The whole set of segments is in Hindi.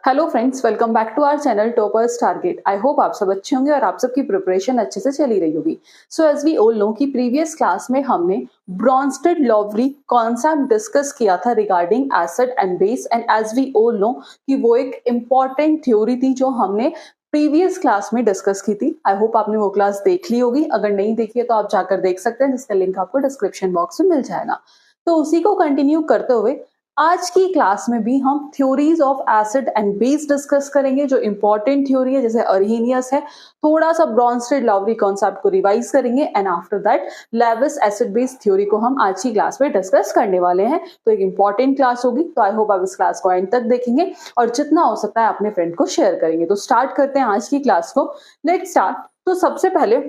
Hello friends, welcome back to our channel toppers target. I hope आप सब अच्छे होंगे और आप सबकी प्रिपरेशन अच्छे से चली रही होगी। So as we all know कि प्रीवियस क्लास में हमने ब्रॉन्स्टेड लॉवरी कॉन्सेप्ट डिस्कस किया था regarding acid and base, and as we all know कि वो एक इम्पॉर्टेंट थ्योरी थी जो हमने प्रीवियस क्लास में डिस्कस की थी। आई होप आपने वो क्लास देख ली होगी। अगर नहीं देखी है तो आप जाकर देख सकते हैं, जिसका लिंक आपको डिस्क्रिप्शन बॉक्स में मिल जाएगा। तो उसी को कंटिन्यू करते हुए आज की क्लास में भी हम theories of acid and base discuss करेंगे, जो इंपॉर्टेंट थ्योरी है जैसे अर्हीनियस है। थोड़ा सा ब्रॉन्स्टेड लॉवरी कॉन्सेप्ट को रिवाइज करेंगे and after that Levi's acid base theory को हम आज की क्लास में डिस्कस करने वाले हैं। तो एक इंपॉर्टेंट क्लास होगी, तो आई होप आप इस क्लास को एंड तक देखेंगे और जितना हो सकता है अपने फ्रेंड को शेयर करेंगे। तो स्टार्ट करते हैं आज की क्लास को। Let's start. तो सबसे पहले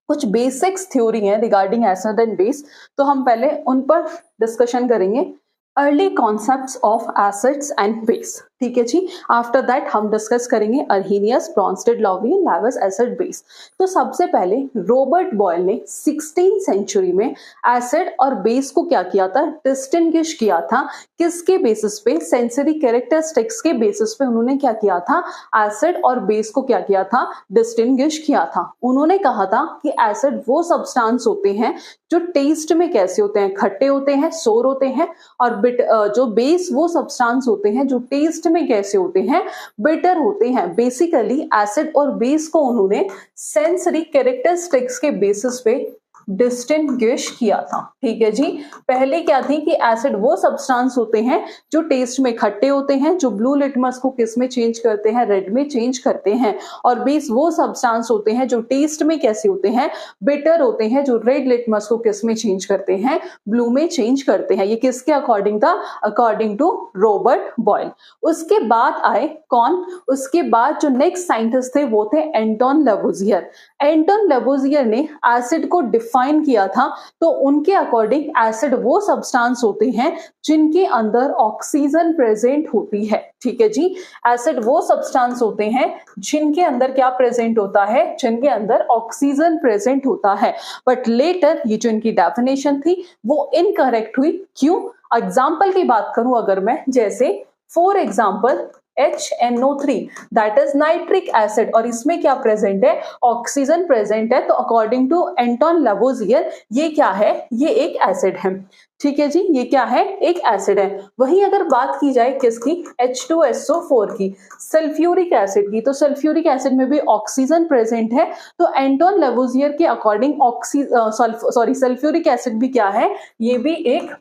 कुछ बेसिक्स थ्योरी है रिगार्डिंग एसिड एंड बेस, तो हम पहले उन पर डिस्कशन करेंगे। Early concepts of acids and base, ठीक है जी। आफ्टर दैट हम डिस्कस करेंगे Arrhenius, Bronsted Lowry and Lewis acid base. तो सबसे पहले रॉबर्ट बॉयल ने 16th सेंचुरी में एसिड और बेस को क्या किया था, डिस्टिंग्विश किया था। किसके बेसिस पे? सेंसरी कैरेक्टरिस्टिक्स के बेसिस पे उन्होंने क्या किया था, एसिड और बेस को क्या किया था, डिस्टिंग्विश किया था। उन्होंने कहा था कि एसिड वो सब्सटेंस होते हैं जो टेस्ट में कैसे होते हैं, खट्टे होते हैं, सोर होते हैं, और जो बेस वो सब्सटेंस होते हैं जो टेस्ट में कैसे होते हैं, बिटर होते हैं। बेसिकली एसिड और बेस को उन्होंने सेंसरी कैरेक्टरिस्टिक्स के बेसिस पे डिस्टिंग्विश किया था, ठीक है जी। पहले क्या थी कि एसिड वो सब्सटेंस होते हैं जो टेस्ट में खट्टे होते हैं, जो ब्लू लिटमस को किस में चेंज करते हैं, रेड में चेंज करते हैं, और बेस वो सब्सटेंस होते हैं जो टेस्ट में कैसे होते हैं, बिटर होते हैं, जो रेड लिटमस को किस में चेंज करते हैं, ब्लू में चेंज करते हैं। ये किसके अकॉर्डिंग था? According to Robert Boyle. उसके बाद आए कौन? उसके बाद जो नेक्स्ट साइंटिस्ट थे वो थे एंटोन लेवोजियर। एंटोन लेवोजियर ने एसिड को डिफाइन किया था। तो उनके अकॉर्डिंग एसिड वो सब्सटेंस होते हैं जिनके अंदर ऑक्सीजन प्रेजेंट होती है, ठीक है जी। एसिड वो सब्सटेंस होते हैं जिनके अंदर क्या प्रेजेंट होता है, जिनके अंदर ऑक्सीजन प्रेजेंट होता है। बट लेटर ये जो इनकी डेफिनेशन थी वो इनकरेक्ट हुई। क्यों? एग्जाम्पल की बात करूं अगर मैं, जैसे for example HNO3 that is nitric acid, और इसमें क्या प्रेजेंट है, ऑक्सीजन प्रेजेंट है। तो अकॉर्डिंग टू एंटोन लेवोजियर ये क्या है, ये एक एसिड है, ठीक है जी। ये क्या है, एक एसिड है। वहीं अगर बात की जाए किसकी, H2SO4 की, सल्फ्यूरिक एसिड की, तो सल्फ्यूरिक एसिड में भी ऑक्सीजन प्रेजेंट है। तो एंटोन लेवोजियर के अकॉर्डिंग सल्फ्यूरिक एसिड भी क्या है, ये भी एक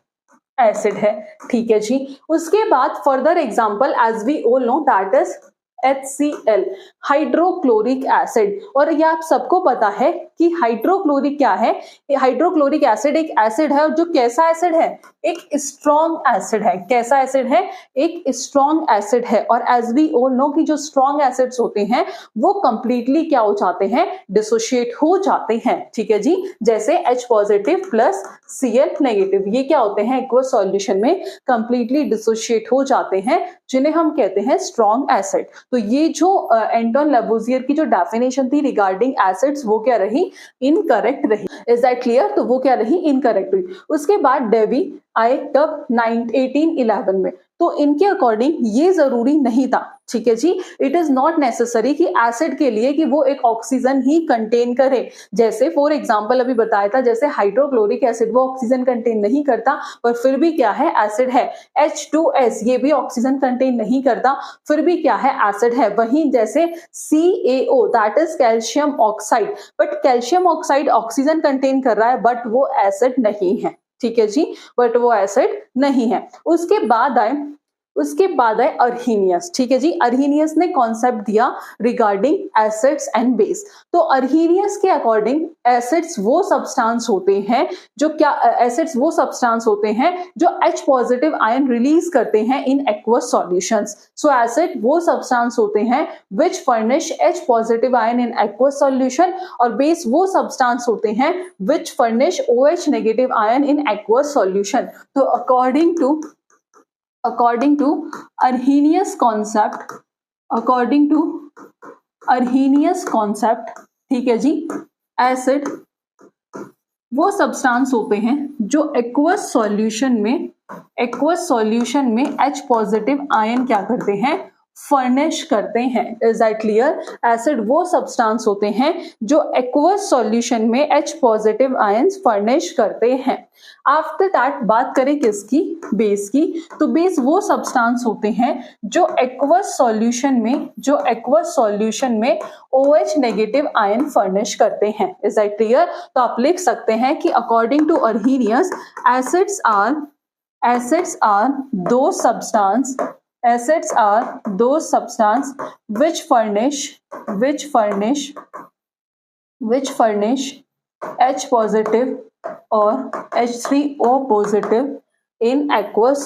एसिड है, ठीक है जी। उसके बाद further example as we all know that is HCl, hydrochloric acid. और ये आप सबको पता है कि हाइड्रोक्लोरिक क्या है, हाइड्रोक्लोरिक एसिड एक एसिड है जो कैसा एसिड है, एक स्ट्रॉन्ग एसिड है। कैसा एसिड है? एक स्ट्रॉन्ग एसिड है। और एज वी ऑल नो कि जो स्ट्रॉन्ग एसिड्स होते हैं वो कंप्लीटली क्या हो जाते हैं, डिसोशिएट हो जाते हैं, ठीक है जी। जैसे H positive plus Cl negative, ये क्या होते हैं, एक्वस सॉल्यूशन में कंप्लीटली डिसोशिएट हो जाते हैं, जिन्हें हम कहते हैं स्ट्रॉन्ग एसिड। तो ये जो एंटोन लेवोजियर की जो डेफिनेशन थी रिगार्डिंग एसिड्स वो क्या रही, इनकरेक्ट रही। Is that clear? तो वो क्या रही, इनकरेक्ट हुई। उसके बाद डेवी आए कब, 1811 में। तो इनके अकॉर्डिंग ये जरूरी नहीं था, ठीक है जी। इट इज नॉट नेसेसरी कि एसिड के लिए कि वो एक ऑक्सीजन ही कंटेन करे। जैसे फॉर एग्जांपल अभी बताया था, जैसे हाइड्रोक्लोरिक एसिड वो ऑक्सीजन कंटेन नहीं करता पर फिर भी क्या है, एसिड है। H2S ये भी ऑक्सीजन कंटेन नहीं करता फिर भी क्या है, एसिड है। वहीं जैसे CaO that is calcium oxide, but calcium oxide oxygen contain कर रहा है बट वो एसिड नहीं है, ठीक है जी, बट वो एसिड नहीं है। उसके बाद आए अर्हीनियस, ठीक है जी। अर्हीनियस ने कॉन्सेप्ट दिया रिगार्डिंग एसिड्स एंड बेस। तो अर्हीनियस के अकॉर्डिंग एसिड्स वो सब्सटेंस होते हैं जो क्या, एसिड्स वो सब्सटेंस होते हैं जो H पॉजिटिव आयन रिलीज करते हैं in aqueous solutions. So acid वो सब्सटेंस होते हैं which furnish H positive ion in aqueous solution, और बेस वो सब्सटेंस होते हैं which furnish OH negative ion in aqueous solution. तो according to Arrhenius concept, ठीक है जी, एसिड वो सब्सटेंस होते हैं जो एक्वस सॉल्यूशन में H पॉजिटिव आयन क्या करते हैं, फर्निश करते हैं। Is that clear? एसिड वो सब्सटेंस होते हैं जो एक्वस सॉल्यूशन में H पॉजिटिव आयंस फर्निश करते हैं। आफ्टर दैट बात करें किसकी? बेस की। तो बेस वो सब्सटेंस होते हैं जो एक्वस सॉल्यूशन में OH नेगेटिव आयन फर्निश करते हैं। Is that clear? तो आप लिख सकते हैं कि according to Arrhenius acids are those substance which furnish H positive or H3O positive in aqueous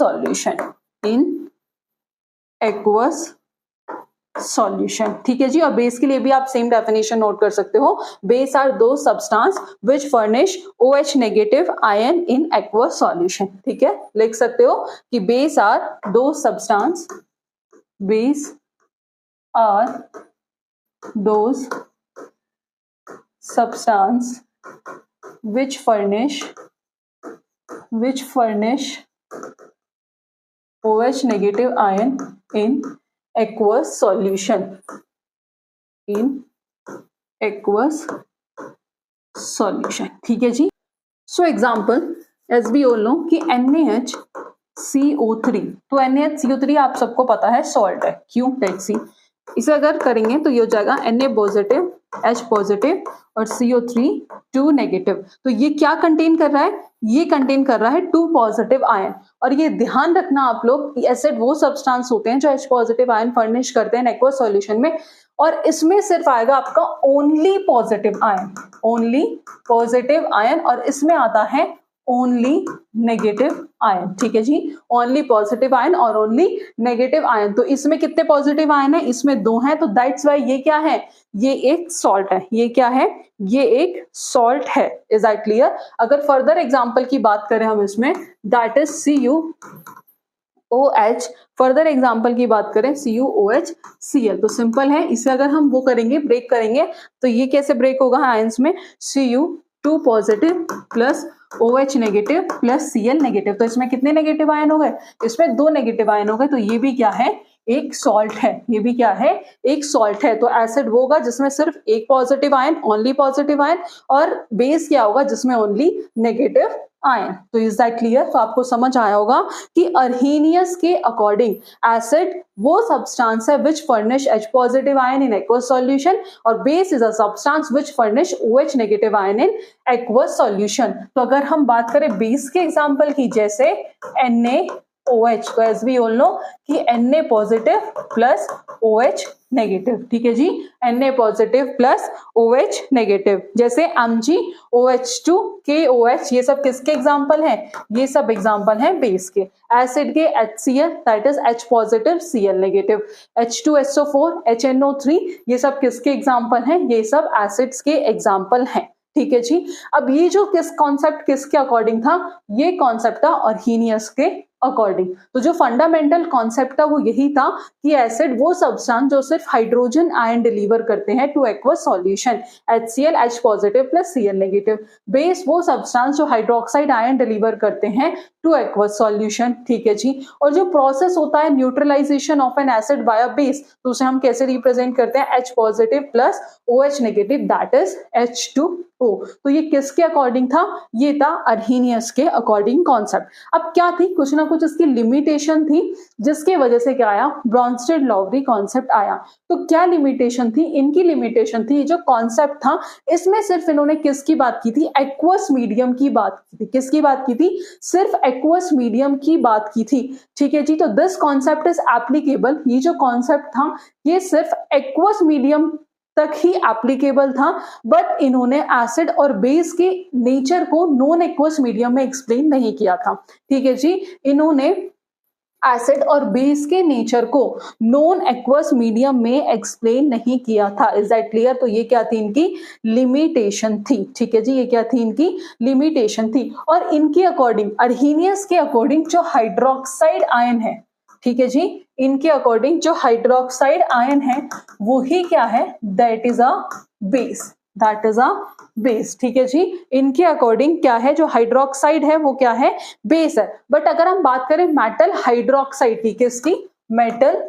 solution। ठीक है जी। और बेस के लिए भी आप सेम डेफिनेशन नोट कर सकते हो। बेस आर दो substance which furnish OH negative ion in aqueous solution. ठीक है, लिख सकते हो कि बेस आर दो substance which furnish OH negative ion in aqueous solution। ठीक है जी। So example, as we all know कि NaHCO3, तो NaHCO3 आप सबको पता है सॉल्ट है। क्यों? Let's see. इसे अगर करेंगे तो ये हो जाएगा Na पॉजिटिव, H पॉजिटिव और CO3 2 नेगेटिव। तो ये क्या कंटेन कर रहा है? ये कंटेन कर रहा है 2 पॉजिटिव आयन। और ये ध्यान रखना आप लोग कि एसिड वो सब्सटेंस होते हैं जो H पॉजिटिव आयन फर्निश करते हैं एक्वस सॉल्यूशन में, और इसमें सिर्फ आएगा आपका ओनली पॉजिटिव आयन और इसमें आता है ओनली नेगेटिव आयन। ठीक है जी, ओनली पॉजिटिव आयन और ओनली नेगेटिव आयन। तो इसमें कितने पॉजिटिव आयन है? इसमें 2 हैं। तो दैट्स वाई ये क्या है? ये एक सॉल्ट है। ये क्या है? ये एक सॉल्ट है। Is that clear? अगर फर्दर एग्जांपल की बात करें हम इसमें, that is CuOH। Further example की बात करें CuOHCl। तो सिंपल है, इसे अगर हम वो करेंगे, ब्रेक करेंगे, तो ये कैसे ब्रेक होगा आयंस में? Cu2 positive plus OH negative plus Cl negative. तो इसमें कितने नेगेटिव आयन हो गए? इसमें 2 नेगेटिव आयन हो गए। तो ये भी क्या है? एक सॉल्ट है। ये भी क्या है? एक सॉल्ट है। तो एसिड वो होगा जिसमें सिर्फ एक positive ion, only positive ion, और बेस क्या होगा? जिसमें ओनली नेगेटिव आयन। तो इज दैट क्लियर? तो आपको समझ आया होगा कि अर्हीनियस के अकॉर्डिंग एसिड वो सब्सटेंस है which furnish H positive ion in aqueous solution, और base is a substance which furnish OH negative ion in aqueous solution. तो अगर हम बात करें बेस के एग्जांपल की, जैसे NaOH, तो एज वी ऑल नो कि Na positive plus OH negative. ठीक है जी, Na positive plus OH negative. जैसे MgOH2, KOH, ये सब किसके एग्जांपल हैं? ये सब एग्जांपल हैं बेस के। एसिड के HCl, that is H positive Cl negative. H2SO4, HNO3, ये सब किसके एग्जांपल हैं? ये सब एसिड्स के एग्जांपल हैं। ठीक है जी। अब ये जो कॉन्सेप्ट किसके अकॉर्डिंग था? ये कॉन्सेप्ट था अर्हीनियस के अकॉर्डिंग। तो जो फंडामेंटल कॉन्सेप्ट था वो यही था कि एसिड वो सब्सटेंस जो सिर्फ हाइड्रोजन आयन डिलीवर करते हैं two aqueous solution, HCl, H positive plus Cl negative. Base वो सब्सटेंस जो हाइड्रोक्साइड आयन डिलीवर करते हैं टू एक्वस सॉल्यूशन। ठीक है जी। और जो प्रोसेस होता है neutralisation of an acid by a base, तो उसे हम कैसे रिप्रेजेंट करते हैं? H positive plus OH negative, that is H2O। तो ये किसके अकॉर्डिंग था? ये था अर्हीनियस के अकॉर्डिंग कॉन्सेप्ट। अब क्या थी? कुछ ना कुछ इसकी लिमिटेशन थी, जिसकी वजह से क्या आया? ब्रॉन्स्टेड-लॉवरी कॉन्सेप्ट आया। तो क्या लिमिटेशन थी? इनकी लिमिटेशन थी, जो कॉन्सेप्ट था इसमें सिर्फ इन्होंने किसकी बात की थी? एक्वस मीडियम की बात की थी। किसकी बात की थी? सिर्फ एक्वस मीडियम की बात की थी। ठीक है जी। तो दिस कॉन्सेप्ट इज एप्लीकेबल, ये जो कॉन्सेप्ट था ये सिर्फ एक्वस मीडियम तक ही एप्लीकेबल था, बट इन्होंने एसिड और बेस के नेचर को नॉन एक्वस मीडियम में एक्सप्लेन नहीं किया था। ठीक है जी। इन्होंने एसिड और बेस के नेचर को नॉन एक्वस मीडियम में एक्सप्लेन नहीं किया था। Is that clear? तो ये क्या थी? इनकी लिमिटेशन थी। ठीक है जी, ये क्या थी? इनकी लिमिटेशन थी। और इनके अकॉर्डिंग, अर्हीनियस के अकॉर्डिंग, जो हाइड्रोक्साइड आयन है, ठीक है जी, इनके अकॉर्डिंग जो हाइड्रोक्साइड आयन है वो ही क्या है? That is a base. That is a base. ठीक है जी। इनके अकॉर्डिंग क्या है? जो हाइड्रोक्साइड है वो क्या है? बेस है। बट अगर हम बात करें मेटल हाइड्रोक्साइड की, किसकी? मेटल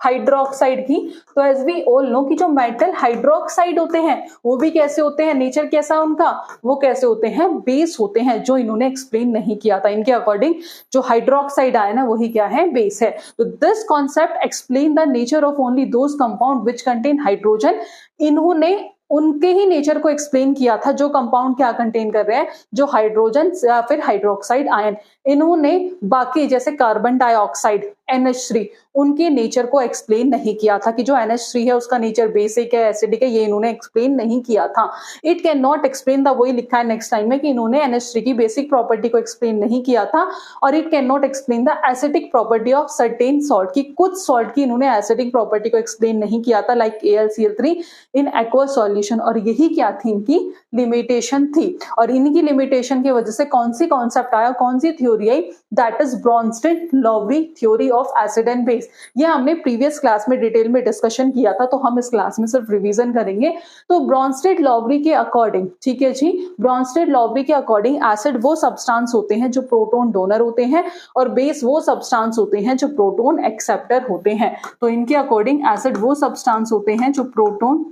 हाइड्रोक्साइड की। तो एज वी ऑल नो कि जो मेटल हाइड्रोक्साइड होते हैं वो भी कैसे होते हैं, नेचर कैसा उनका, वो कैसे होते हैं, बेस होते हैं, जो इन्होंने एक्सप्लेन नहीं किया था। इनके अकॉर्डिंग जो हाइड्रोक्साइड आया ना वही क्या है, बेस है। तो this concept explain the nature of only those compound which contain hydrogen. इन्होंने उनके ही नेचर को एक्सप्लेन किया था जो कंपाउंड क्या कंटेन कर रहे हैं, जो हाइड्रोजन या फिर हाइड्रोक्साइड आयन। इन्होंने बाकी जैसे कार्बन डाइऑक्साइड NH3 उनके नेचर को एक्सप्लेन नहीं किया था कि जो NH3 है उसका नेचर बेसिक है, एसिडिक है, ये इन्होंने एक्सप्लेन नहीं किया था। It can not explain the, वही लिखा है नेक्स्ट टाइम में कि इन्होंने NH3 की बेसिक प्रॉपर्टी को एक्सप्लेन नहीं किया था। और it can not explain the acidic property of certain salt, की कुछ सॉल्ट की इन्होंने एसिडिक प्रॉपर्टी को एक्सप्लेन नहीं किया था, like AlCl3 in aqua solution. और यही क्या थी, इनकी लिमिटेशन थी। और इनकी लिमिटेशन की वजह से कौन सी कॉन्सेप्ट आया, कौन सी थ्योरी आई, that is Bronsted Lowry theory of acid and base. ये हमने प्रीवियस क्लास में डिटेल में डिस्कशन किया था, तो हम इस क्लास में सिर्फ रिवीजन करेंगे। तो ब्रॉन्स्टेड-लॉवरी के अकॉर्डिंग, ठीक है जी, ब्रॉन्स्टेड-लॉवरी के अकॉर्डिंग एसिड वो सब्सटेंस होते हैं जो प्रोटॉन डोनर होते हैं, और बेस वो सब्सटेंस होते हैं जो प्रोटॉन एक्सेप्टर होते हैं। तो इनके अकॉर्डिंग एसिड वो सब्सटेंस होते हैं जो प्रोटॉन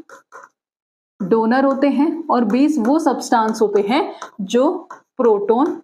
डोनर होते हैं, और बेस वो सब्सटेंस होते हैं जो प्रोटॉन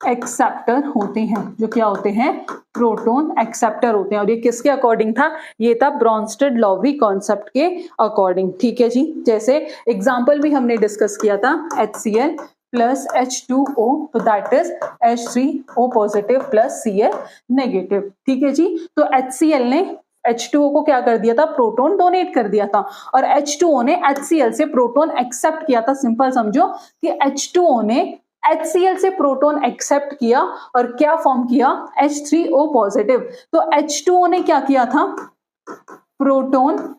एक्सेप्टर होते हैं, जो क्या होते हैं, प्रोटॉन एक्सेप्टर होते हैं। और ये किसके अकॉर्डिंग था, ये था ब्रॉन्स्टेड-लॉवरी कॉन्सेप्ट के अकॉर्डिंग, ठीक है जी। जैसे एग्जांपल भी हमने डिस्कस किया था, HCl प्लस H2O, तो that is H3O positive plus Cl negative, ठीक है जी। तो HCl ने H2O को क्या कर दिया था, प्रोटॉन डोनेट कर दिया था, और H2O ने HCl से प्रोटॉन एक्सेप्ट किया था। सिंपल समझो कि H2O ने HCl से प्रोटॉन एक्सेप्ट किया और क्या फॉर्म किया, H3O पॉजिटिव। तो H2O ने क्या किया था, प्रोटॉन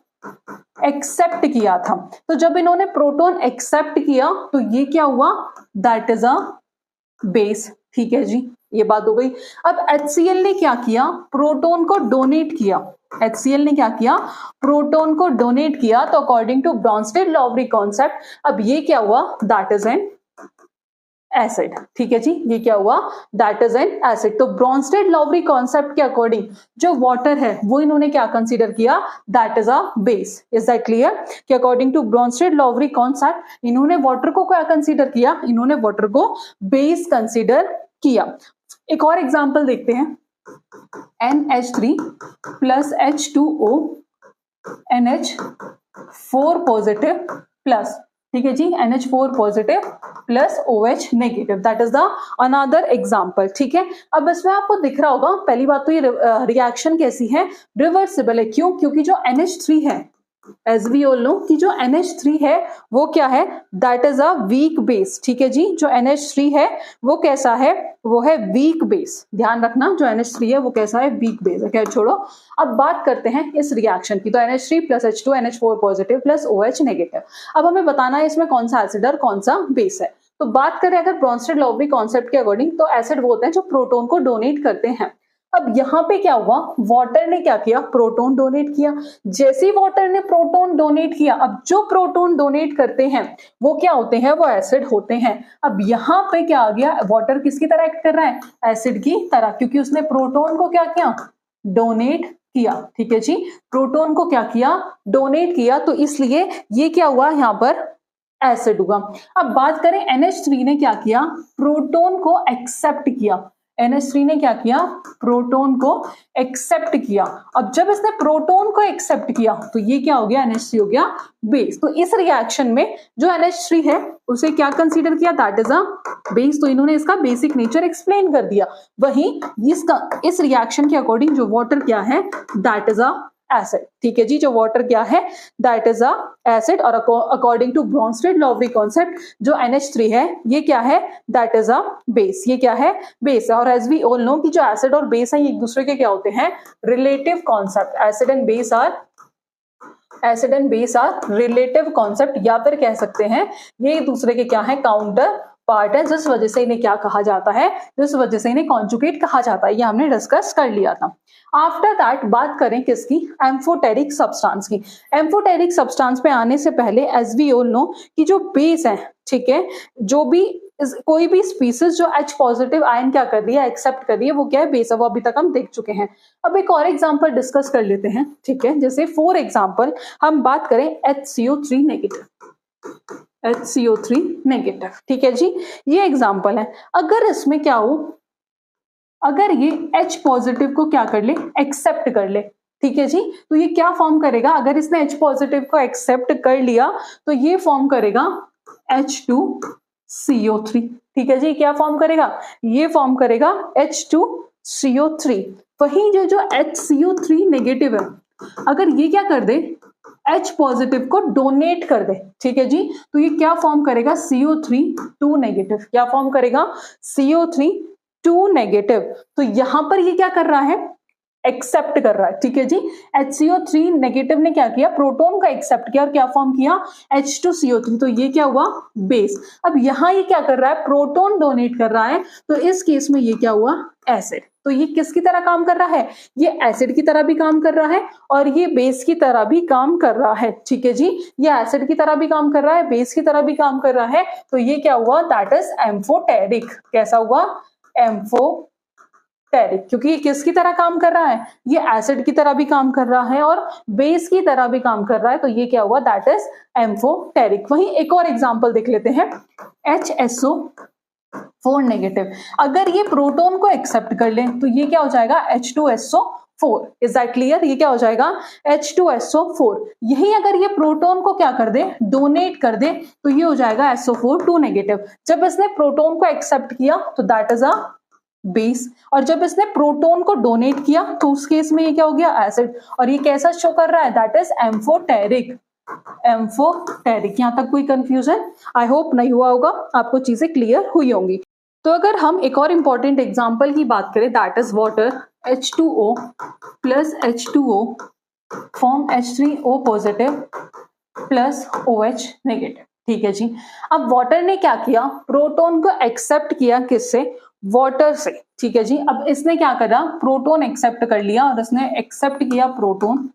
एक्सेप्ट किया था। तो जब इन्होंने प्रोटॉन एक्सेप्ट किया तो ये क्या हुआ, दैट इज अ बेस, ठीक है जी, ये बात हो गई। अब HCl ने क्या किया, प्रोटॉन को डोनेट किया। HCl ने क्या किया, प्रोटॉन को डोनेट किया। तो अकॉर्डिंग टू ब्रॉन्स्टेड-लॉवरी कॉन्सेप्ट अब ये क्या हुआ, दैट इज एन एसिड, ठीक है जी, ये क्या हुआ, दैट इज एन एसिड। तो ब्रॉन्स्टेड-लॉवरी कॉन्सेप्ट के अकॉर्डिंग जो वाटर है वो इन्होंने क्या कंसीडर किया, that is a base. Is that clear कि अकॉर्डिंग टू ब्रॉन्स्टेड-लॉवरी कॉन्सेप्ट इन्होंने वाटर को क्या कंसीडर किया, इन्होंने वाटर को बेस कंसीडर किया। एक और एग्जांपल देखते हैं, NH3 plus H2O NH4 positive plus, ठीक है जी, NH4 positive plus OH negative, that is the another example, ठीक है। अब इसमें आपको दिख रहा होगा, पहली बात तो ये रिएक्शन कैसी है, रिवर्सिबल है। क्यों, क्योंकि जो NH3 है, एज वी ऑल नो कि जो NH3 है वो क्या है, that is a weak base, ठीक है जी। जो NH3 है वो कैसा है, वो है वीक बेस, ध्यान रखना, जो NH3 है वो कैसा है, वीक बेस है। खैर छोड़ो, अब बात करते हैं इस रिएक्शन की। तो NH3 plus H2 NH4 positive plus OH negative. अब हमें बताना है इसमें कौन सा एसिड और कौन सा बेस है। तो बात करें अगर ब्रॉन्स्टेड-लॉवरी कॉन्सेप्ट के अकॉर्डिंग, तो एसिड वो होते हैं जो प्रोटॉन को डोनेट करते हैं। अब यहाँ पे क्या हुआ, वाटर ने क्या किया, प्रोटॉन डोनेट किया। जैसे ही वाटर ने प्रोटॉन डोनेट किया, अब जो प्रोटॉन डोनेट करते हैं वो क्या होते हैं, वो एसिड होते हैं। अब यहाँ पे क्या आ गया, वाटर किसकी तरह एक्ट कर रहा है, एसिड की तरह, क्योंकि उसने प्रोटॉन को क्या किया, डोनेट किया, ठीक है जी, प्रोटॉन को क्या किया, डोनेट किया। तो इसलिए ये क्या हुआ, यहाँ पर एसिड हुआ। अब बात करें NH3 ने क्या किया, प्रोटॉन को एक्सेप्ट किया। NH3 ने क्या किया, प्रोटॉन को एक्सेप्ट किया। अब जब इसने प्रोटॉन को एक्सेप्ट किया तो ये क्या हो गया, NH3 हो गया बेस। तो इस रिएक्शन में जो NH3 है उसे क्या कंसीडर किया, दैट इज अ बेस। तो इन्होंने इसका बेसिक नेचर एक्सप्लेन कर दिया। वहीं इस रिएक्शन के अकॉर्डिंग जो वाटर क्या है, दैट इज अ एसिड, ठीक है जी, जो वाटर क्या है, दैट इज अ एसिड। और अकॉर्डिंग टू ब्रॉन्स्टेड-लॉवरी कॉन्सेप्ट जो NH3 है ये क्या है, दैट इज अ बेस, ये क्या है, बेस है। और एज वी ऑल नो कि जो एसिड और बेस है ये एक दूसरे के क्या होते हैं, relative concept. Acid and base are relative concept, या फिर कह सकते हैं ये एक दूसरे के क्या है, काउंटर पार्ट है, जिस वजह से इन्हें क्या कहा जाता है, जिस वजह से इन्हें कॉन्जुगेट कहा जाता है। ये हमने डिस्कस कर लिया था। आफ्टर दैट बात करें किसकी, एम्फोटेरिक सब्सटेंस की। एम्फोटेरिक सब्सटेंस पे आने से पहले एज वी ऑल नो कि जो बेस है, ठीक है, जो भी कोई भी स्पीसीज जो H पॉजिटिव आयन क्या कर रही है, एक्सेप्ट कर रही है, वो क्या है, बेस है। वो अभी तक हम देख चुके हैं। अब एक और एग्जांपल डिस्कस कर लेते हैं, ठीक है। जैसे फॉर एग्जांपल हम बात करें HCO3 नेगेटिव, HCO3 नेगेटिव, ठीक है जी, ये एग्जांपल है। अगर इसमें क्या हो, अगर ये H पॉजिटिव को क्या कर ले, एक्सेप्ट कर ले, ठीक है जी, तो ये क्या फॉर्म करेगा, अगर इसने H पॉजिटिव को एक्सेप्ट कर लिया तो ये फॉर्म करेगा H2CO3, ठीक है जी, क्या फॉर्म करेगा, ये फॉर्म करेगा H2CO3। वहीं जो HCO3 नेगेटिव है, अगर ये क्या कर दे, H पॉजिटिव को डोनेट कर दे, ठीक है जी, तो ये क्या फॉर्म करेगा, CO3 2 नेगेटिव, क्या फॉर्म करेगा, CO3 2 नेगेटिव। तो यहां पर ये क्या कर रहा है, एक्सेप्ट कर रहा है, ठीक है जी। HCO3 नेगेटिव ने क्या किया, प्रोटॉन का एक्सेप्ट किया और क्या फॉर्म किया, H2CO3, तो ये क्या हुआ, बेस। अब यहां ये क्या कर रहा है, प्रोटॉन डोनेट कर रहा है, तो इस केस में ये क्या हुआ, एसिड। तो ये किसकी तरह काम कर रहा है, ये एसिड की तरह भी काम कर रहा है और ये बेस की तरह भी काम कर रहा है, ठीक है जी। ये एसिड की तरह भी काम कर रहा है, बेस की तरह भी काम कर रहा है, तो ये क्या हुआ, दैट इज एम्फोटेरिक। कैसा हुआ, एम्फोटेरिक, क्योंकि ये किसकी तरह काम कर रहा है, ये एसिड की तरह भी काम कर रहा है और बेस की तरह भी काम कर रहा है, तो ये क्या हुआ, दैट इज एम्फोटेरिक। वहीं एक और एग्जांपल देख लेते हैं, HSO4 नेगेटिव, अगर ये प्रोटॉन को एक्सेप्ट कर ले तो ये क्या हो जाएगा, H2SO4। इज दैट क्लियर, ये क्या हो जाएगा, H2SO4। यही अगर ये प्रोटॉन को क्या कर दे, डोनेट कर दे, तो ये हो जाएगा SO4 2 नेगेटिव। जब इसने प्रोटॉन को एक्सेप्ट किया तो दैट इज अ बेस, और जब इसने प्रोटॉन को डोनेट किया तो उस केस में ये क्या हो गया, एसिड। और ये कैसा शो कर रहा है, दैट इज एम्फोटेरिक, एम्फोटेरिक। यहां तक कोई कंफ्यूजन, आई होप नहीं हुआ होगा, आपको चीजें क्लियर हुई होंगी। तो अगर हम एक और इंपॉर्टेंट एग्जांपल की बात करें, that is water, H2O plus H2O form H3O positive plus OH negative, ठीक है जी। अब वाटर ने क्या किया, प्रोटॉन को एक्सेप्ट किया, किससे, वाटर से, ठीक है जी। अब इसने क्या करा, प्रोटॉन एक्सेप्ट कर लिया और इसने एक्सेप्ट किया प्रोटॉन।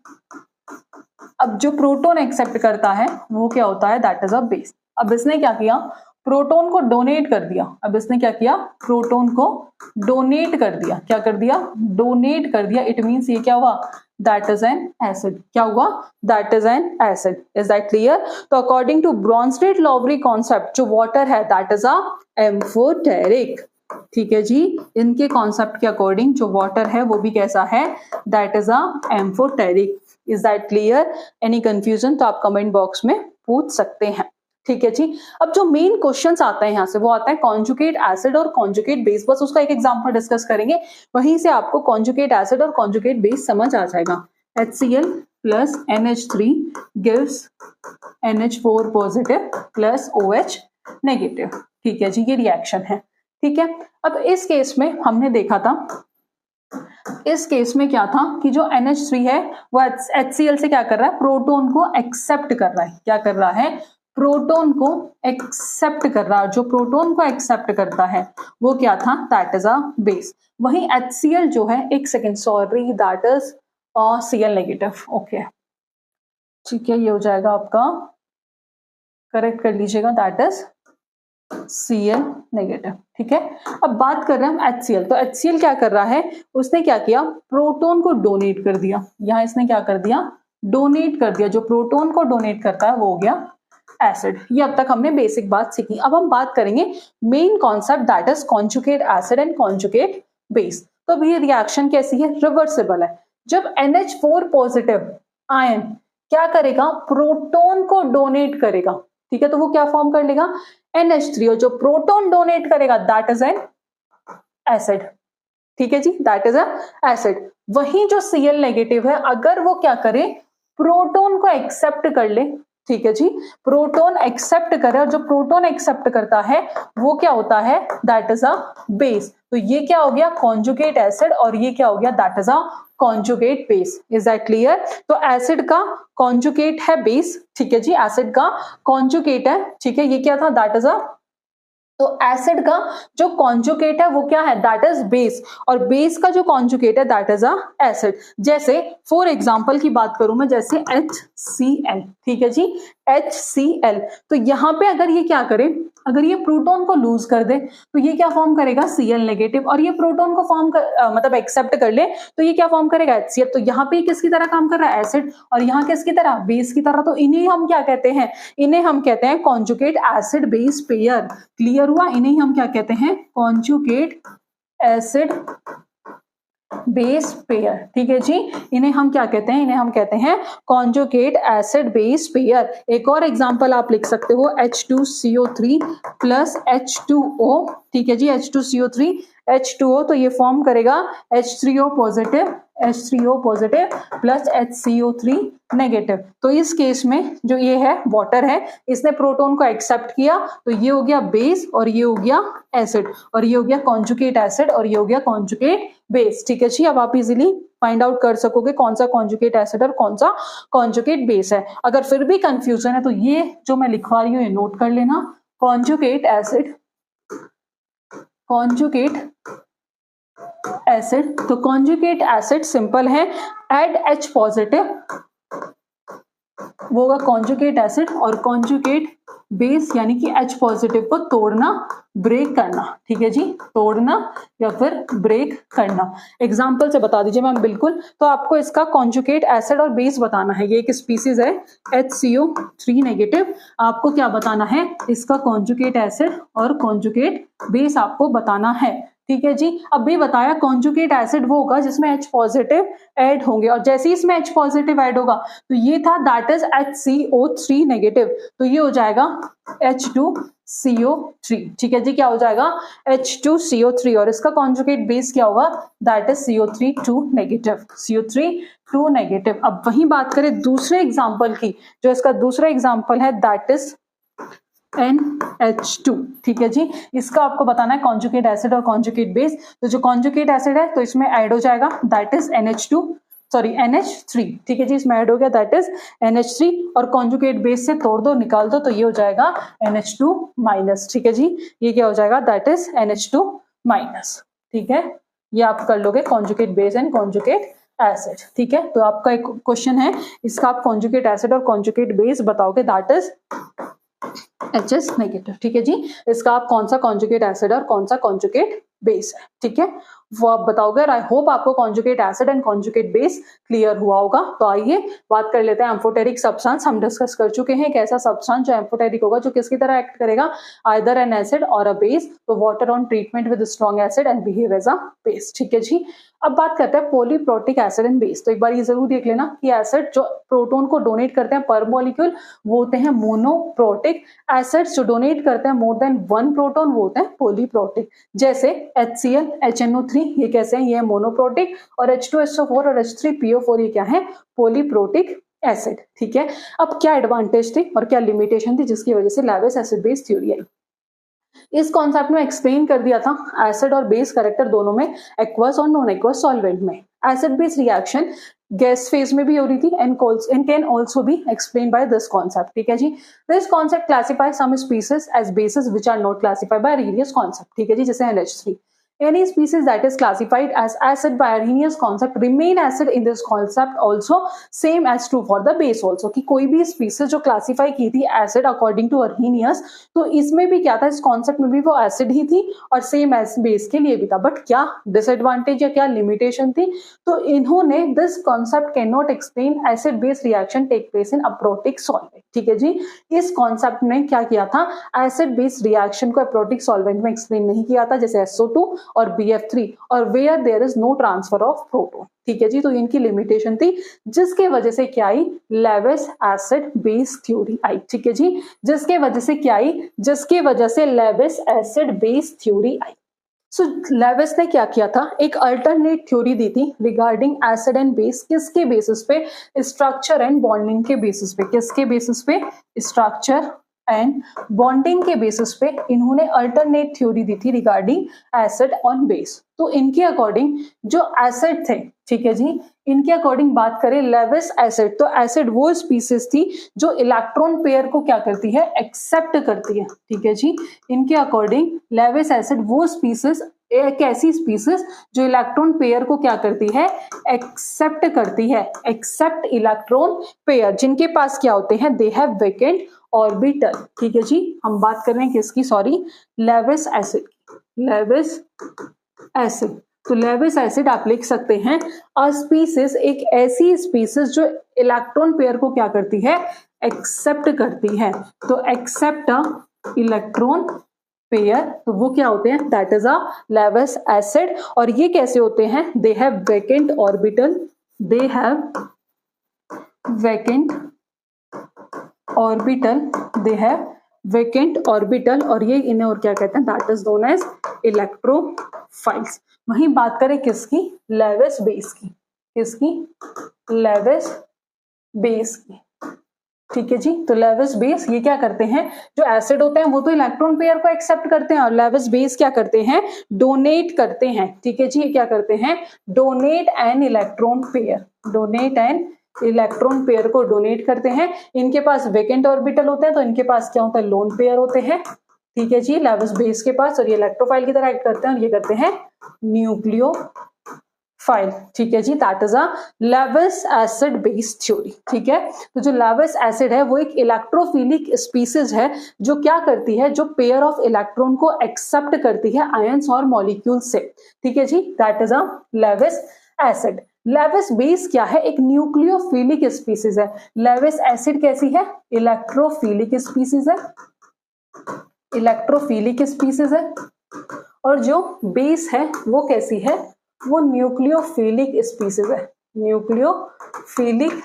अब जो प्रोटॉन एक्सेप्ट करता है वो क्या होता है, दैट इज अ बेस। अब इसने क्या किया, प्रोटॉन को डोनेट कर दिया। अब इसने क्या किया, प्रोटॉन को डोनेट कर दिया, क्या कर दिया, डोनेट कर दिया। इट मींस ये क्या हुआ, दैट इज एन एसिड। क्या हुआ, that is N acid. Is that clear. तो अकॉर्डिंग टू ब्रॉन्स्टेड-लॉवरी कॉन्सेप्ट, जो वाटर है दैट इज अ एम्फोटेरिक, ठीक है जी। इनके कॉन्सेप्ट के अकॉर्डिंग जो वाटर है वो भी कैसा है, that is a amphoteric. Is that clear, any confusion तो आप कमेंट बॉक्स में पूछ सकते हैं, ठीक है जी। अब जो मेन क्वेश्चंस आता है यहाँ से वो आता है कॉन्जुगेट एसिड और कॉन्जुगेट बेस, बस उसका एक एग्जांपल डिस्कस करेंगे, वहीं से आपको कॉन्जुगेट एसिड और कॉन्जुगेट बेस समझ आ जाएगा। HCl plus NH3 gives NH4 positive plus OH negative, ठीक है जी, ये रिएक्शन है, ठीक है। अब इस केस में हमने देखा था, इस केस में क्या था कि जो NH3 है वो HCl से क्या कर रहा है, प्रोटॉन को एक्सेप्ट कर रहा है। क्या कर रहा है, प्रोटॉन को एक्सेप्ट कर रहा है। जो प्रोटॉन को एक्सेप्ट करता है वो क्या था, दैट इज अ बेस। वहीं HCl जो है, एक second sorry, that is Cl negative, okay, ठीक है, ये हो जाएगा आपका, करेक्ट कर लीजिएगा, दैट इज Cl नेगेटिव, ठीक है। अब बात कर रहे हैं हम HCl, तो HCl क्या कर रहा है, उसने क्या किया, प्रोटॉन को डोनेट कर दिया। यहां इसने क्या कर दिया, डोनेट कर दिया। जो प्रोटॉन को डोनेट करता है वो हो गया एसिड। ये अब तक हमने बेसिक बात सीखी। अब हम बात करेंगे main concept, that is conjugate acid and conjugate base. तो अब ये रिएक्शन कैसी है, रिवर्सिबल है। जब NH4 पॉजिटिव आयन क्या करेगा, प्रोटॉन को डोनेट करेगा, ठीक है, तो वो क्या फॉर्म कर लेगा, NH3, और जो प्रोटॉन डोनेट करेगा दैट इज एन एसिड, ठीक है जी, दैट इज अ एसिड। वहीं जो Cl नेगेटिव है, अगर वो क्या करे, प्रोटॉन को एक्सेप्ट कर ले, ठीक है जी, प्रोटॉन एक्सेप्ट करे, और जो प्रोटॉन एक्सेप्ट करता है वो क्या होता है, दैट इज अ बेस। तो ये क्या हो गया, कॉन्जुगेट एसिड, और ये क्या हो गया, that is a conjugate base. Is that clear. तो एसिड का कॉन्जुगेट है बेस, ठीक है जी, एसिड का कॉन्जुगेट है, ठीक है, ये क्या था, दैट इज अ, तो एसिड का जो कॉन्जुगेट है वो क्या है, दैट इज बेस, और बेस का जो कॉन्जुगेट है दैट इज अ एसिड। जैसे फॉर एग्जांपल की बात करूं मैं, जैसे HCl, ठीक है जी, HCl। तो यहाँ पे अगर ये क्या करे, अगर ये प्रोटॉन को लूज कर दे तो ये क्या फॉर्म करेगा Cl नेगेटिव, और ये प्रोटॉन को फॉर्म कर मतलब एक्सेप्ट कर ले तो ये क्या फॉर्म करेगा HCl। तो यहाँ पे किसकी तरह काम कर रहा है, एसिड, और यहाँ किसकी तरह, बेस की तरह। तो इन्हें हम क्या कहते हैं, इन्हें हम कहते हैं conjugate acid base pair. Clear हुआ, इन्हें हम क्या कहते हैं, कॉन्जुगेट एसिड बेस पेयर। ठीक है जी, इन्हें हम क्या कहते हैं, इन्हें हम कहते हैं कॉन्जुगेट एसिड बेस पेयर। एक और एग्जांपल आप लिख सकते हो H2CO3 प्लस H2O। ठीक है जी, H2CO3 H2O, तो ये फॉर्म करेगा H3O positive, H3O positive plus HCO3 negative. तो इस केस में जो ये है वाटर है, इसने प्रोटॉन को एक्सेप्ट किया, तो ये हो गया बेस और ये हो गया एसिड, और ये हो गया कॉन्जुगेट एसिड और ये हो गया कॉन्जुगेट बेस। ठीक है जी, अब आप इजीली फाइंड आउट कर सकोगे कौन सा कॉन्जुगेट एसिड और कौन सा कॉन्जुगेट बेस है। अगर फिर भी कंफ्यूजन है तो ये जो मैं लिखवा रही हूँ ये नोट कर लेना, कॉन्जुगेट एसिड, कॉन्जुगेट एसिड। तो कॉन्जुगेट एसिड सिंपल है, एड H पॉजिटिव, वो होगा कॉन्जुगेट एसिड, और कॉन्जुगेट बेस यानी कि H पॉजिटिव को तोड़ना, ब्रेक करना। ठीक है जी, तोड़ना या फिर ब्रेक करना। एग्जाम्पल से बता दीजिए मैम। बिल्कुल, तो आपको इसका कॉन्जुगेट एसिड और बेस बताना है। ये एक स्पीसीज है HCO3 नेगेटिव, आपको क्या बताना है, इसका कॉन्जुगेट एसिड और कॉन्जुगेट बेस आपको बताना है। ठीक है जी, अभी बताया कॉन्जुगेट एसिड वो होगा जिसमें H पॉजिटिव ऐड होंगे, और जैसे ही इसमें H पॉजिटिव ऐड होगा तो ये था दैट इज HCO3 नेगेटिव, तो ये हो जाएगा H2CO3। ठीक है जी, क्या हो जाएगा H2CO3, और इसका कॉन्जुगेट बेस क्या होगा, that is CO3 negative, CO3 negative. अब वही बात करें दूसरे एग्जाम्पल की, जो इसका दूसरा एग्जाम्पल है दैट इज NH2। ठीक है जी, इसका आपको बताना है कॉन्जुगेट एसिड और कॉन्जुगेट बेस। तो जो कॉन्जुगेट एसिड है तो इसमें ऐड हो जाएगा दैट इज NH3। ठीक है जी, इसमें ऐड हो गया दैट इज NH3, और कॉन्जुगेट बेस से तोड़ दो, निकाल दो, तो ये हो जाएगा NH2-। ठीक है जी, ये क्या हो जाएगा, दैट इज NH2-। ठीक है, ये आप कर लोगे conjugate base and conjugate acid. ठीक है, तो आपका एक क्वेश्चन है, इसका आप कॉन्जुगेट एसिड और कॉन्जुगेट बेस बताओगे, दैट इज HS नेगेटिव। ठीक है जी, इसका आप कौन सा कॉन्जुगेट एसिड और कौन सा कॉन्जुगेट बेस है, ठीक है, वो आप बताओगे। आई होप आपको conjugate acid and conjugate base clear हुआ होगा। तो आइए बात कर लेते हैं एम्फोटेरिक सब्सटेंस। हम डिस्कस कर चुके हैं एक ऐसा सब्सटेंस जो एम्फोटेरिक होगा, जो किसकी तरह एक्ट करेगा, आइदर एन एसिड और अ बेस। तो water on treatment with strong acid and behave as a base. ठीक है जी, अब बात करते हैं पॉलीप्रोटिक एसिड एंड बेस। तो एक बार ये जरूर देख लेना कि एसिड जो प्रोटॉन को डोनेट करते हैं पर मॉलिक्यूल वो होते हैं मोनोप्रोटिक, एसिड्स जो डोनेट करते हैं मोर देन वन प्रोटॉन वो होते हैं पॉलीप्रोटिक। जैसे HCl HNO3 ये कैसे हैं, ये है मोनोप्रोटिक, और H2SO4 और H3PO4 ये क्या है, पॉलीप्रोटिक एसिड। ठीक है, अब क्या एडवांटेज थी और क्या लिमिटेशन थी जिसकी वजह से लेविस एसिड बेस थ्योरी आई, इस कॉन्सेप्ट में एक्सप्लेन कर दिया था। एसिड और बेस कैरेक्टर दोनों में, एक्वस और नॉन एक्वस सॉल्वेंट में। Acid base reaction gas phase में भी हो रही थी and can also be explain by this concept. ठीक है जी, this concept classify some species as bases which are not classified by Arrhenius concept. ठीक है जी, जैसे NH3। Any species that is classified as acid by Arrhenius concept remain acid in this concept also, same as true for the base also। कि कोई भी species जो classify की थी acid according to Arrhenius, तो इसमें भी क्या था, इस concept में भी वो acid ही थी और same as base के लिए भी था। बट क्या disadvantage या क्या limitation थी, तो इन्होंने this concept cannot explain acid base reaction take place in aprotic solvent। ठीक है जी, इस concept ने क्या किया था, acid base reaction को aprotic solvent में explain नहीं किया था, जैसे SO2 और BF3, और where there is no transfer of proton. ठीक है जी, तो इनकी लिमिटेशन थी जिसके वजह से क्या आई, लेविस एसिड बेस थ्योरी आई। ठीक है जी, जिसके वजह से क्या आई, जिसके वजह से लेविस एसिड बेस थ्योरी आई। सो लेविस ने क्या किया था, एक अल्टरनेट थ्योरी दी थी रिगार्डिंग एसिड एंड बेस। किसके बेसिस पे, स्ट्रक्चर एंड बॉन्डिंग के बेसिस पे। किसके बेसिस पे, स्ट्रक्चर एंड बॉन्डिंग के बेसिस पे इन्होंने अल्टरनेट थ्योरी दी थी रिगार्डिंग एसिड ऑन बेस। तो इनके अकॉर्डिंग जो एसिड थे, ठीक है जी, इनके अकॉर्डिंग बात करें लेविस एसिड, तो एसिड वो स्पीसीज थी जो इलेक्ट्रॉन पेयर को क्या करती है, एक्सेप्ट करती है। ठीक है जी, इनके अकॉर्डिंग लेविस एसिड वो स्पीसीज एक ऐसी स्पीसीज जो इलेक्ट्रॉन पेयर को क्या करती है, एक्सेप्ट करती है, एक्सेप्ट इलेक्ट्रॉन पेयर, जिनके पास क्या होते हैं, दे हैव वैकेंट ऑर्बिटल। ठीक है जी, हम बात कर रहे हैं किसकी, sorry, Levi's acid, Lewis acid. तो लेविस एसिड आप लिख सकते हैं अ स्पीसीज, एक ऐसी स्पीसीज जो इलेक्ट्रॉन पेयर को क्या करती है, एक्सेप्ट करती है। तो एक्सेप्ट अ इलेक्ट्रॉन पेयर, तो वो क्या होते हैं, that is a Lewis acid. और ये कैसे होते हैं, they have vacant orbital, they have vacant orbital, they have vacant orbital, और ये इन्हें और क्या कहते हैं, that is known as electrophiles. वहीं बात करें किसकी, लेविस बेस की, किसकी, लेविस बेस की। ठीक है जी, तो लेविस बेस ये क्या करते हैं, जो एसिड होते हैं वो तो इलेक्ट्रॉन पेयर को एक्सेप्ट करते हैं, और लेविस बेस क्या करते हैं, डोनेट करते हैं। ठीक है जी, ये क्या करते हैं, donate an electron pair, donate an electron pair को डोनेट करते हैं। इनके पास वेकेंट ऑर्बिटल होते हैं, तो इनके पास क्या होता है, लोन पेयर होते हैं। ठीक है जी, लेविस बेस के पास, और ये इलेक्ट्रोफाइल की तरह एक्ट करते हैं, और ये करते हैं न्यूक्लियोफाइल। ठीक है जी, that is a Lewis acid base theory. ठीक है, तो जो लेविस एसिड है वो एक इलेक्ट्रोफिलिक स्पीसीज है जो क्या करती है, जो पेयर ऑफ इलेक्ट्रॉन को एक्सेप्ट करती है आयंस और मॉलिक्यूल से। ठीक है जी, that is a Lewis acid. Lewis base क्या है, एक न्यूक्लियोफिलिक स्पीसीज है। लेविस एसिड कैसी है, इलेक्ट्रोफिलिक स्पीसीज है, इलेक्ट्रोफिलिक स्पीसीज है। और जो बेस है वो कैसी है, वो न्यूक्लियोफिलिक स्पीसीज है, न्यूक्लियोफिलिक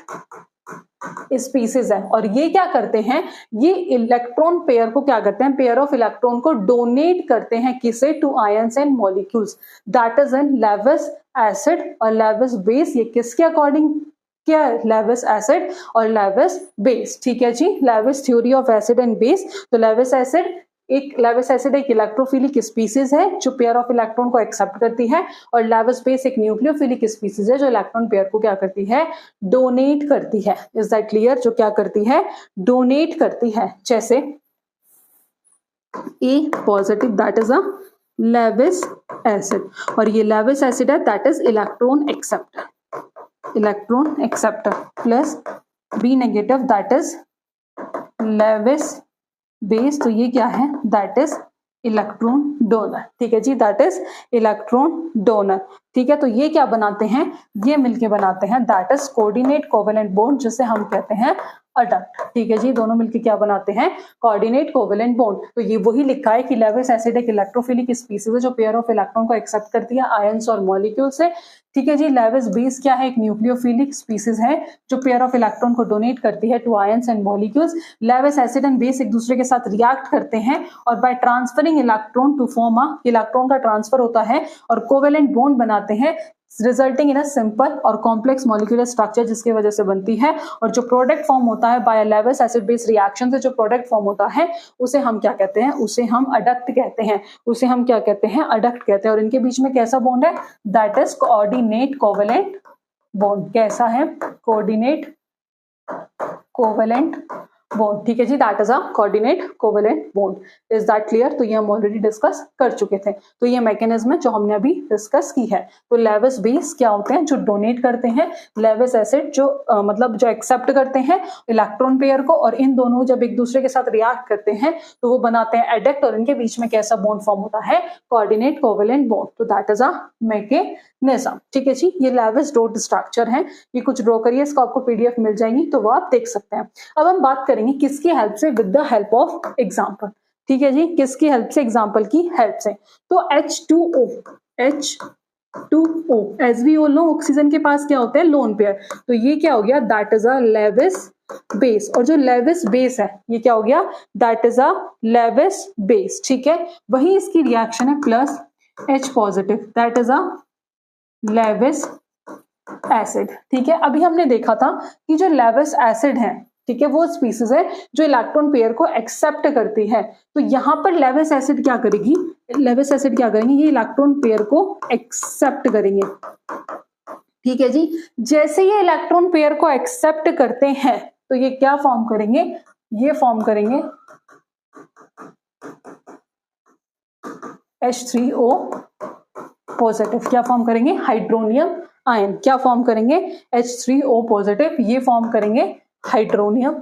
स्पीसीज है। और ये क्या करते हैं, ये इलेक्ट्रॉन पेयर को क्या करते हैं, पेयर ऑफ इलेक्ट्रॉन को डोनेट करते हैं, किसे, to ions and molecules, that is an Lewis acid. और लेविस बेस ये किसके अकॉर्डिंग क्या है, लेविस एसिड और लेविस बेस। ठीक है जी, Lewis theory of acid and base. तो लेविस एसिड एक इलेक्ट्रोफिलिक स्पीसीज है जो पेयर ऑफ इलेक्ट्रॉन को एक्सेप्ट करती है, और लेविस बेस एक न्यूक्लियोफिलिक स्पीसीज है जो इलेक्ट्रॉन पेयर को क्या करती है, डोनेट करती है। इज दैट क्लियर, जो क्या करती है, डोनेट करती है। जैसे A positive, that is a Lewis acid, और ये लेविस एसिड है, that is electron acceptor, electron acceptor, plus B negative, that is Lewis base, तो ये क्या है, दैट इज इलेक्ट्रॉन डोनर। ठीक है जी, दैट इज इलेक्ट्रॉन डोनर। ठीक है, तो ये क्या बनाते हैं, ये मिलके बनाते हैं, that is coordinate covalent bond, जिसे हम कहते हैं अडक्ट। ठीक है जी, दोनों मिलके क्या बनाते हैं, कोऑर्डिनेट कोवेलेंट बॉन्ड। तो ये वही लिखा है कि लेविस एसिड एक इलेक्ट्रोफिलिक स्पीसीज है जो पेयर ऑफ इलेक्ट्रॉन को एक्सेप्ट करती है आयंस और मॉलिक्यूल से। ठीक है जी, लेविस बेस क्या है, एक न्यूक्लियोफिलिक स्पीसीज है जो पेयर ऑफ इलेक्ट्रॉन को डोनेट करती है to ions and molecules. Lewis acid and base एक दूसरे के साथ रिएक्ट करते हैं, और by transferring electron to form a, electron का ट्रांसफर होता है और कोवेलेंट बॉन्ड बनाते हैं, रिजल्टिंग इन अ सिंपल और कॉम्प्लेक्स मॉलिक्यूलर स्ट्रक्चर, जिसकी वजह से बनती है। और जो प्रोडक्ट फॉर्म होता है by Lewis acid base reaction से, जो प्रोडक्ट फॉर्म होता है उसे हम क्या कहते हैं, उसे हम अडक्ट कहते हैं, उसे हम क्या कहते हैं, अडक्ट कहते हैं। और इनके बीच में कैसा बॉन्ड है, that is coordinate covalent bond. कैसा है, कोऑर्डिनेट कोवेलेंट बॉन्ड। ठीक है जी, that is a coordinate covalent bond. Is that clear, तो ये हम ऑलरेडी डिस्कस कर चुके थे। तो ये मैकेनिज्म है जो हमने अभी डिस्कस की है। तो लेविस बेस क्या होते हैं, जो डोनेट करते हैं, लेविस एसिड जो मतलब जो एक्सेप्ट करते हैं इलेक्ट्रॉन पेयर को, और इन दोनों जब एक दूसरे के साथ रिएक्ट करते हैं तो वो बनाते हैं एडक्ट, और इनके बीच में कैसा बॉन्ड फॉर्म होता है, कोऑर्डिनेट कोवेलेंट बॉन्ड। तो दैट इज अ मैकेनिज्म। ठीक है जी, ये लेविस डॉट स्ट्रक्चर है, ये कुछ ड्रॉ करिए, इसको आपको पीडीएफ मिल जाएगी तो वो आप देख सकते हैं। अब हम बात करेंगे किसकी हेल्प से, with the help of example. ठीक है जी, किसकी हेल्प से, एग्जांपल की हेल्प से। तो H2O, H2O, as we all know oxygen के पास क्या होता है, लोन पेयर। तो ये क्या हो गया, that is a Lewis base. और जो लेविस बेस है ये क्या हो गया, that is a Lewis base. ठीक है, वही इसकी रिएक्शन है plus H positive, that is a Lewis acid. ठीक है, अभी हमने देखा था कि जो लेविस एसिड है, ठीक है, वो स्पीसीज है जो इलेक्ट्रॉन पेयर को एक्सेप्ट करती है। तो यहां पर लेविस एसिड क्या करेगी, लेविस एसिड क्या करेंगे, ये इलेक्ट्रॉन पेयर को एक्सेप्ट करेंगे। ठीक है जी, जैसे ये इलेक्ट्रॉन पेयर को एक्सेप्ट करते हैं तो ये क्या फॉर्म करेंगे, ये फॉर्म करेंगे H3O पॉजिटिव क्या फॉर्म करेंगे, हाइड्रोनियम आयन क्या फॉर्म करेंगे, H3O पॉजिटिव, ये फॉर्म करेंगे हाइड्रोनियम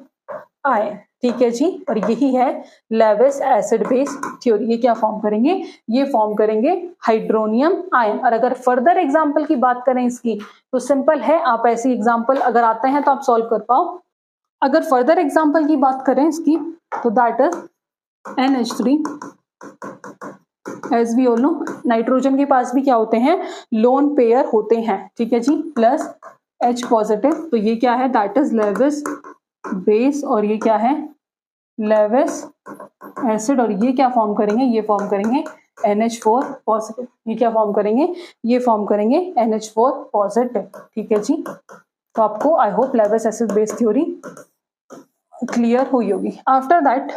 आयन। ठीक है जी, और यही है लेविस एसिड बेस थ्योरी। ये क्या फॉर्म करेंगे, ये फॉर्म करेंगे हाइड्रोनियम आयन। और अगर फर्दर एग्जांपल की बात करें इसकी तो सिंपल है, आप ऐसी एग्जांपल अगर आते हैं तो आप सॉल्व कर पाओ। अगर फर्दर एग्जांपल की बात करें इसकी तो that is NH3, as we all know nitrogen के पास भी क्या होते हैं, लोन पेयर होते हैं। ठीक है जी, प्लस H पॉजिटिव, तो ये क्या है, दैट इज लेविस बेस, और ये क्या है, लेविस एसिड, और ये क्या फॉर्म करेंगे, ये फॉर्म करेंगे NH4 पॉजिटिव। ये क्या फॉर्म करेंगे, ये फॉर्म करेंगे NH4 पॉजिटिव। ठीक है जी, तो आपको I hope Levi's acid base theory clear हुई होगी। आफ्टर दैट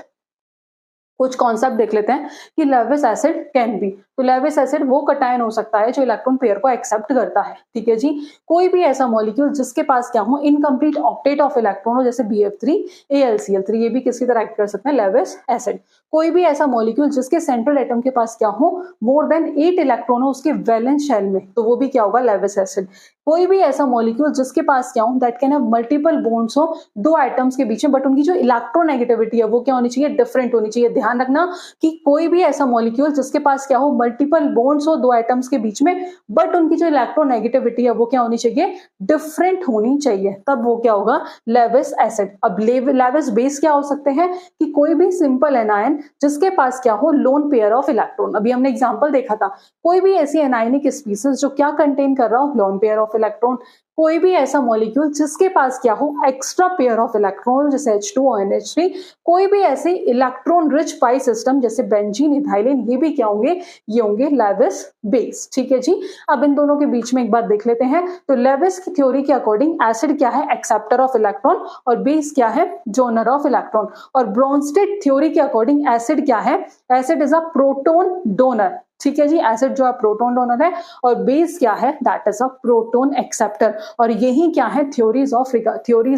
कुछ कॉन्सेप्ट देख लेते हैं कि लेविस एसिड कैन बी। तो लेविस एसिड वो कटायन हो सकता है जो इलेक्ट्रॉन पेयर को एक्सेप्ट करता है। ठीक है जी, कोई भी ऐसा मॉलिक्यूल जिसके पास क्या हो, इनकम्प्लीट ऑक्टेट ऑफ इलेक्ट्रॉन हो, जैसे BF3 AlCl3, ये भी किसकी तरह एक्ट कर सकते हैं, लेविस एसिड। कोई भी ऐसा मॉलिक्यूल जिसके सेंट्रल एटम के पास क्या हो, मोर देन 8 इलेक्ट्रॉन हो उसके वैलेंस शेल में, तो वो भी क्या होगा, लेविस एसिड। कोई भी ऐसा मॉलिक्यूल जिसके पास क्या हो, that can have multiple bonds हो दो एटम्स के बीच में, बट उनकी जो इलेक्ट्रोनेगेटिविटी है वो क्या होनी चाहिए, डिफरेंट होनी चाहिए। ध्यान रखना कि कोई भी ऐसा मॉलिक्यूल जिसके पास क्या हो, मल्टीपल बॉन्ड्स हो दो एटम्स के बीच में, बट उनकी जो इलेक्ट्रोनेगेटिविटी है वो क्या होनी चाहिए, डिफरेंट होनी चाहिए, तब वो क्या होगा, लेविस एसिड। अब लेविस बेस क्या हो सकते हैं कि कोई भी सिंपल एनायन जिसके पास क्या हो, लोन पेयर ऑफ इलेक्ट्रॉन। अभी हमने एग्जांपल देखा था, कोई भी ऐसी एनायनिक स्पीसीज जो क्या कंटेन कर रहा हो, लोन पेयर ऑफ इलेक्ट्रॉन। कोई भी ऐसा मॉलिक्यूल जिसके पास क्या हो, एक्स्ट्रा पेयर ऑफ इलेक्ट्रॉन, जैसे H2 और NH3। कोई भी ऐसे इलेक्ट्रॉन रिच पाई सिस्टम जैसे बेंजीन, इथाइलिन, ये भी क्या होंगे, ये होंगे लेविस बेस। ठीक है जी, अब इन दोनों के बीच में एक बात देख लेते हैं। तो लेविस की थ्योरी के अकॉर्डिंग एसिड क्या है, एक्सेप्टर ऑफ इलेक्ट्रॉन, और बेस क्या है, डोनर ऑफ इलेक्ट्रॉन। और ब्रोंस्टेड थ्योरी के अकॉर्डिंग एसिड क्या है, acid is a proton donor. ठीक है जी, एसिड जो है प्रोटोन डोनर है, और बेस क्या है, that is a proton acceptor. और यही क्या है, theories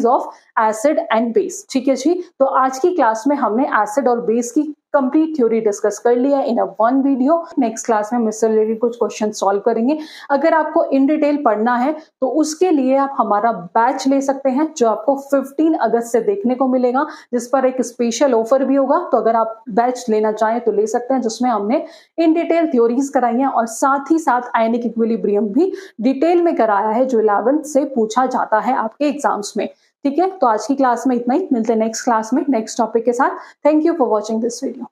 of acid and base. ठीक है जी, तो आज की क्लास में हमने एसिड और बेस की कंप्लीट थ्योरी डिस्कस कर लिया in a one video. Next class में मिससे रिलेटेड कुछ क्वेश्चन सॉल्व करेंगे। अगर आपको इन डिटेल पढ़ना है तो उसके लिए आप हमारा बैच ले सकते हैं, जो आपको 15 अगस्त से देखने को मिलेगा, जिस पर एक स्पेशल ऑफर भी होगा। तो अगर आप बैच लेना चाहें तो ले सकते हैं, जिसमें हमने इन डिटेल थ्योरीज कराई हैं, और साथ ही साथ आयनिक इक्विलिब्रियम भी डिटेल में कराया है, जो 11th से पूछा जाता है आपके एग्जाम्स में। ठीक है, तो आज की क्लास में इतना ही, मिलते हैं नेक्स्ट क्लास में नेक्स्ट टॉपिक के साथ। Thank you for watching this video.